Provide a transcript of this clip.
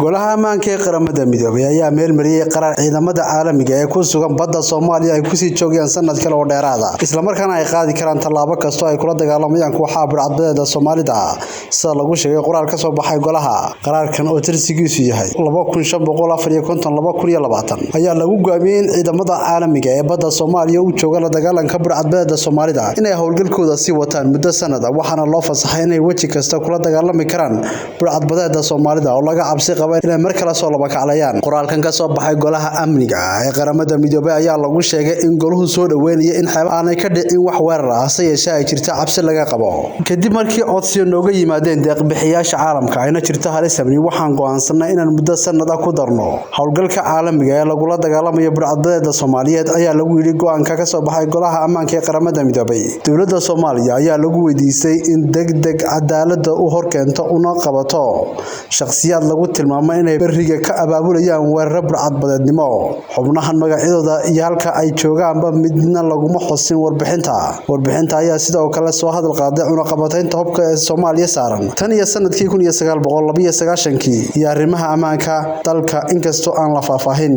golaha ammaanka ee qaramada midoobay ayaa meel mariyay qarar ciidamada caalamiga ee ku sugan badda Soomaaliya ay ku sii joogayaan sanad kale oo dheeraada isla markaana ay qaadi karaan tallaabo kasto ay kula dagaalamayaan kooxaha burcadbadeeda Soomaalida sida lagu sheegay qoraal ka soo baxay golaha qararkan oo tirsigiisu yahay 2542 ayaa lagu go'aamiyay in ciidamada caalamiga ee badda Soomaaliya u jooga la dagaalanka burcadbadeeda Soomaalida inay howlgalkooda sii wataan muddo sanad ah waxaana loo fasaxay inay waji kasta kula dagaalami karaan burcadbadeeda Soomaalida oo laga cabsi inay mar kale soo laba kaclayaan qoraalkan ka soo baxay golaha amniga ee qaramada midoobay ayaa lagu sheegay in goluhu soo dhaweynaya in xeeb aanay ka dhicin wax weerar ah yeeshay ay jirta cabsi laga qabo kadib markii codsiyo nooga yimaadeen deeq bixiyaasha caalamka ayna jirta halis amni waxaan go'aansanay inaan muddo sanad ah ku darno howlgalka caalamiga ee lagu la dagaalamayo burcadbadeeda Soomaaliyeed ayaa lagu yiri go'aanka ka soo baxay golaha ammaanka ee qaramada midoobay dawladda Soomaaliya ayaa lagu weydiisay in degdeg cadaalada u horkeento una qabato shakhsiyaad lagu tilmaamay inay bariga ka abaabulayaan weerar burcadbadeednimo xubnahan magacyadooda iyo halka ay joogaanba midna laguma xusin warbixinta ayaa sidoo kale soo hadal qaaday cunaqabataynta hubka ee Soomaaliya saaran tan iyo sanadkii 1992 iyo arrimaha ammaanka dalka inkastoo aan la faahfaahin